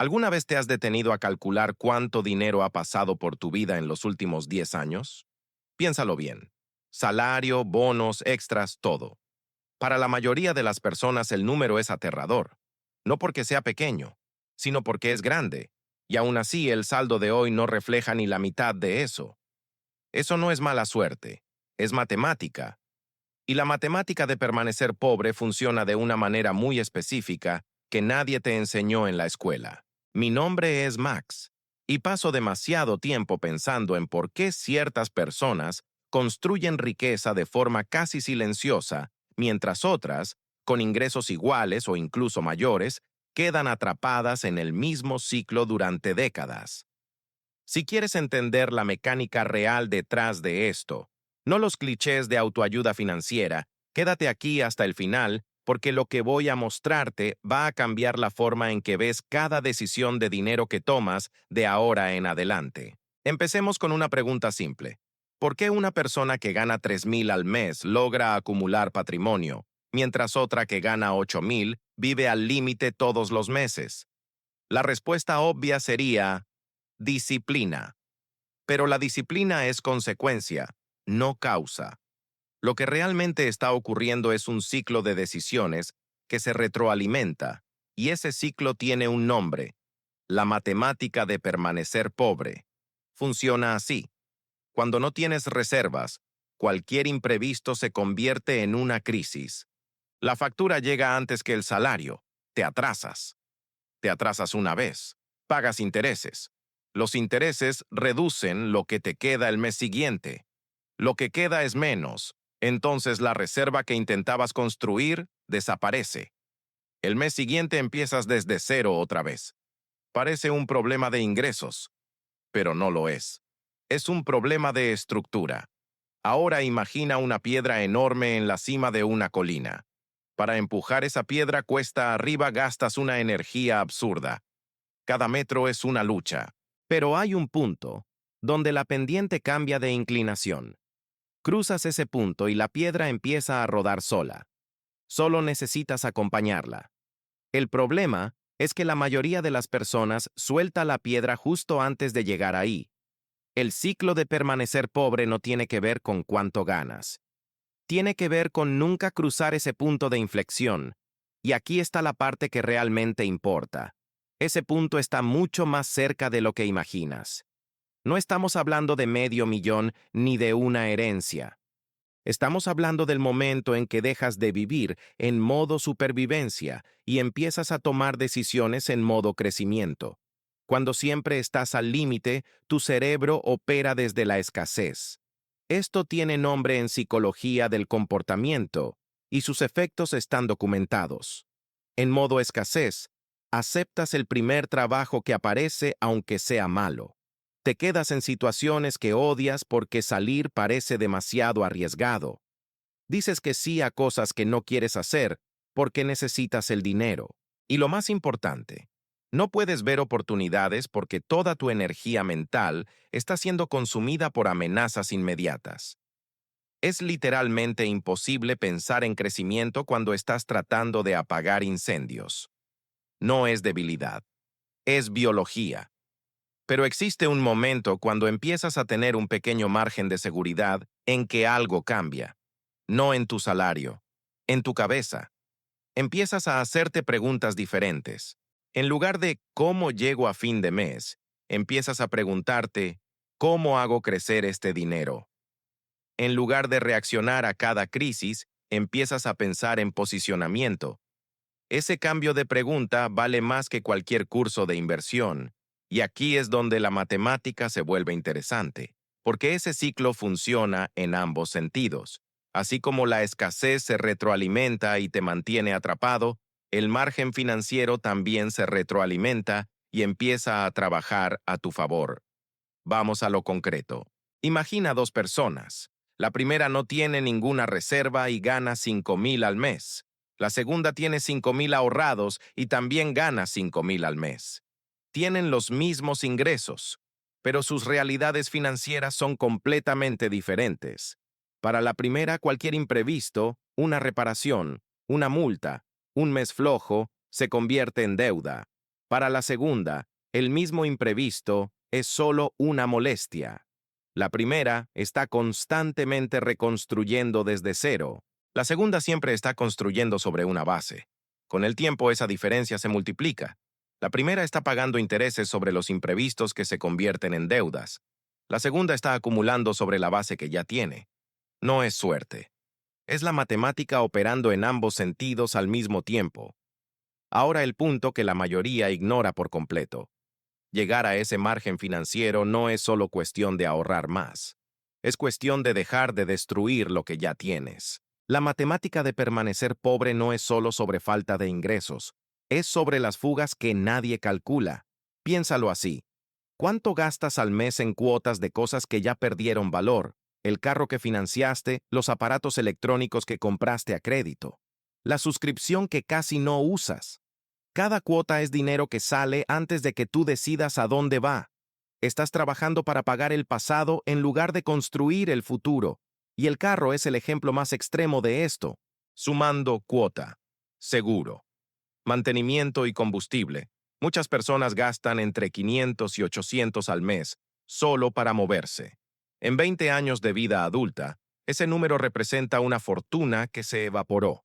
¿Alguna vez te has detenido a calcular cuánto dinero ha pasado por tu vida en los últimos 10 años? Piénsalo bien. Salario, bonos, extras, todo. Para la mayoría de las personas el número es aterrador. No porque sea pequeño, sino porque es grande. Y aún así el saldo de hoy no refleja ni la mitad de eso. Eso no es mala suerte, es matemática. Y la matemática de permanecer pobre funciona de una manera muy específica que nadie te enseñó en la escuela. Mi nombre es Max, y paso demasiado tiempo pensando en por qué ciertas personas construyen riqueza de forma casi silenciosa, mientras otras, con ingresos iguales o incluso mayores, quedan atrapadas en el mismo ciclo durante décadas. Si quieres entender la mecánica real detrás de esto, no los clichés de autoayuda financiera, quédate aquí hasta el final porque lo que voy a mostrarte va a cambiar la forma en que ves cada decisión de dinero que tomas de ahora en adelante. Empecemos con una pregunta simple. ¿Por qué una persona que gana 3,000 al mes logra acumular patrimonio, mientras otra que gana 8,000 vive al límite todos los meses? La respuesta obvia sería disciplina. Pero la disciplina es consecuencia, no causa. Lo que realmente está ocurriendo es un ciclo de decisiones que se retroalimenta, y ese ciclo tiene un nombre: la matemática de permanecer pobre. Funciona así. Cuando no tienes reservas, cualquier imprevisto se convierte en una crisis. La factura llega antes que el salario. Te atrasas. Te atrasas una vez. Pagas intereses. Los intereses reducen lo que te queda el mes siguiente. Lo que queda es menos. Entonces la reserva que intentabas construir desaparece. El mes siguiente empiezas desde cero otra vez. Parece un problema de ingresos, pero no lo es. Es un problema de estructura. Ahora imagina una piedra enorme en la cima de una colina. Para empujar esa piedra cuesta arriba gastas una energía absurda. Cada metro es una lucha. Pero hay un punto donde la pendiente cambia de inclinación. Cruzas ese punto y la piedra empieza a rodar sola. Solo necesitas acompañarla. El problema es que la mayoría de las personas suelta la piedra justo antes de llegar ahí. El ciclo de permanecer pobre no tiene que ver con cuánto ganas. Tiene que ver con nunca cruzar ese punto de inflexión. Y aquí está la parte que realmente importa. Ese punto está mucho más cerca de lo que imaginas. No estamos hablando de medio millón ni de una herencia. Estamos hablando del momento en que dejas de vivir en modo supervivencia y empiezas a tomar decisiones en modo crecimiento. Cuando siempre estás al límite, tu cerebro opera desde la escasez. Esto tiene nombre en psicología del comportamiento y sus efectos están documentados. En modo escasez, aceptas el primer trabajo que aparece aunque sea malo. Te quedas en situaciones que odias porque salir parece demasiado arriesgado. Dices que sí a cosas que no quieres hacer porque necesitas el dinero. Y lo más importante, no puedes ver oportunidades porque toda tu energía mental está siendo consumida por amenazas inmediatas. Es literalmente imposible pensar en crecimiento cuando estás tratando de apagar incendios. No es debilidad, es biología. Pero existe un momento cuando empiezas a tener un pequeño margen de seguridad en que algo cambia. No en tu salario, en tu cabeza. Empiezas a hacerte preguntas diferentes. En lugar de ¿cómo llego a fin de mes?, empiezas a preguntarte ¿cómo hago crecer este dinero? En lugar de reaccionar a cada crisis, empiezas a pensar en posicionamiento. Ese cambio de pregunta vale más que cualquier curso de inversión. Y aquí es donde la matemática se vuelve interesante, porque ese ciclo funciona en ambos sentidos. Así como la escasez se retroalimenta y te mantiene atrapado, el margen financiero también se retroalimenta y empieza a trabajar a tu favor. Vamos a lo concreto. Imagina dos personas. La primera no tiene ninguna reserva y gana 5,000 al mes. La segunda tiene 5,000 ahorrados y también gana 5,000 al mes. Tienen los mismos ingresos, pero sus realidades financieras son completamente diferentes. Para la primera, cualquier imprevisto, una reparación, una multa, un mes flojo, se convierte en deuda. Para la segunda, el mismo imprevisto es solo una molestia. La primera está constantemente reconstruyendo desde cero. La segunda siempre está construyendo sobre una base. Con el tiempo esa diferencia se multiplica. La primera está pagando intereses sobre los imprevistos que se convierten en deudas. La segunda está acumulando sobre la base que ya tiene. No es suerte. Es la matemática operando en ambos sentidos al mismo tiempo. Ahora el punto que la mayoría ignora por completo. Llegar a ese margen financiero no es solo cuestión de ahorrar más. Es cuestión de dejar de destruir lo que ya tienes. La matemática de permanecer pobre no es solo sobre falta de ingresos, es sobre las fugas que nadie calcula. Piénsalo así. ¿Cuánto gastas al mes en cuotas de cosas que ya perdieron valor? El carro que financiaste, los aparatos electrónicos que compraste a crédito, la suscripción que casi no usas. Cada cuota es dinero que sale antes de que tú decidas a dónde va. Estás trabajando para pagar el pasado en lugar de construir el futuro. Y el carro es el ejemplo más extremo de esto. Sumando cuota, seguro, mantenimiento y combustible. Muchas personas gastan entre 500 y 800 al mes solo para moverse. En 20 años de vida adulta, ese número representa una fortuna que se evaporó.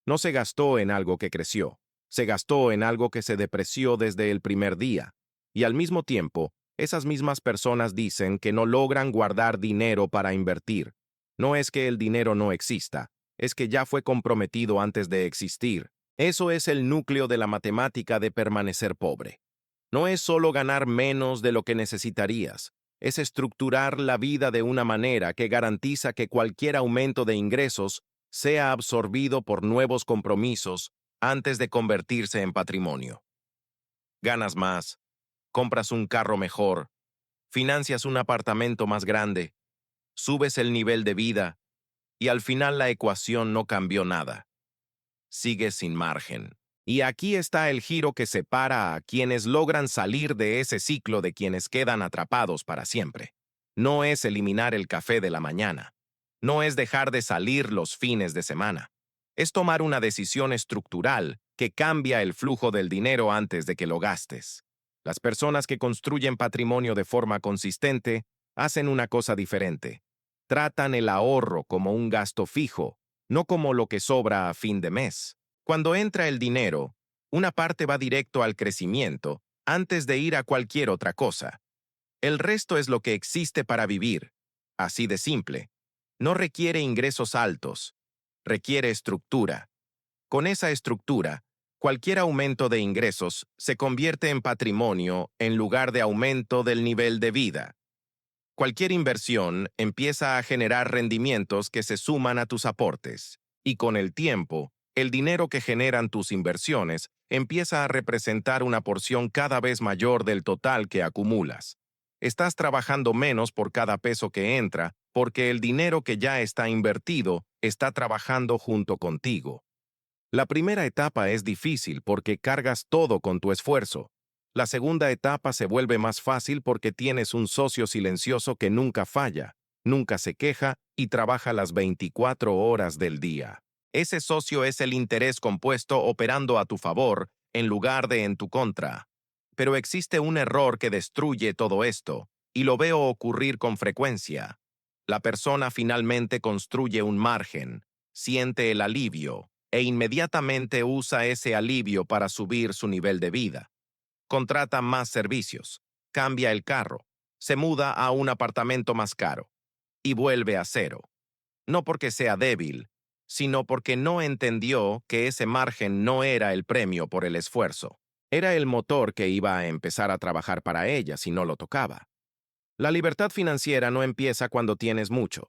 No se gastó en algo que creció, se gastó en algo que se depreció desde el primer día. Y al mismo tiempo, esas mismas personas dicen que no logran guardar dinero para invertir. No es que el dinero no exista, es que ya fue comprometido antes de existir. Eso es el núcleo de la matemática de permanecer pobre. No es solo ganar menos de lo que necesitarías, es estructurar la vida de una manera que garantiza que cualquier aumento de ingresos sea absorbido por nuevos compromisos antes de convertirse en patrimonio. Ganas más, compras un carro mejor, financias un apartamento más grande, subes el nivel de vida y al final la ecuación no cambió nada. Sigues sin margen. Y aquí está el giro que separa a quienes logran salir de ese ciclo de quienes quedan atrapados para siempre. No es eliminar el café de la mañana. No es dejar de salir los fines de semana. Es tomar una decisión estructural que cambia el flujo del dinero antes de que lo gastes. Las personas que construyen patrimonio de forma consistente hacen una cosa diferente. Tratan el ahorro como un gasto fijo, no como lo que sobra a fin de mes. Cuando entra el dinero, una parte va directo al crecimiento antes de ir a cualquier otra cosa. El resto es lo que existe para vivir. Así de simple. No requiere ingresos altos, requiere estructura. Con esa estructura, cualquier aumento de ingresos se convierte en patrimonio en lugar de aumento del nivel de vida. Cualquier inversión empieza a generar rendimientos que se suman a tus aportes, y con el tiempo, el dinero que generan tus inversiones empieza a representar una porción cada vez mayor del total que acumulas. Estás trabajando menos por cada peso que entra, porque el dinero que ya está invertido está trabajando junto contigo. La primera etapa es difícil porque cargas todo con tu esfuerzo. La segunda etapa se vuelve más fácil porque tienes un socio silencioso que nunca falla, nunca se queja y trabaja las 24 horas del día. Ese socio es el interés compuesto operando a tu favor en lugar de en tu contra. Pero existe un error que destruye todo esto, y lo veo ocurrir con frecuencia. La persona finalmente construye un margen, siente el alivio, e inmediatamente usa ese alivio para subir su nivel de vida. Contrata más servicios, cambia el carro, se muda a un apartamento más caro y vuelve a cero. No porque sea débil, sino porque no entendió que ese margen no era el premio por el esfuerzo. Era el motor que iba a empezar a trabajar para ella si no lo tocaba. La libertad financiera no empieza cuando tienes mucho.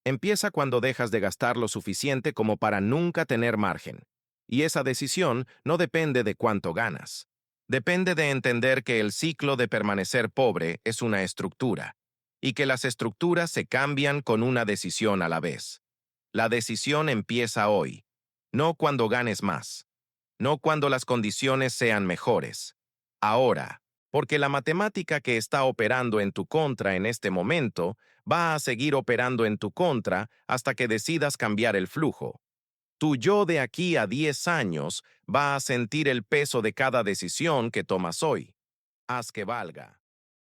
Empieza cuando dejas de gastar lo suficiente como para nunca tener margen. Y esa decisión no depende de cuánto ganas. Depende de entender que el ciclo de permanecer pobre es una estructura, y que las estructuras se cambian con una decisión a la vez. La decisión empieza hoy, no cuando ganes más, no cuando las condiciones sean mejores. Ahora, porque la matemática que está operando en tu contra en este momento va a seguir operando en tu contra hasta que decidas cambiar el flujo. Tu yo de aquí a 10 años va a sentir el peso de cada decisión que tomas hoy. Haz que valga.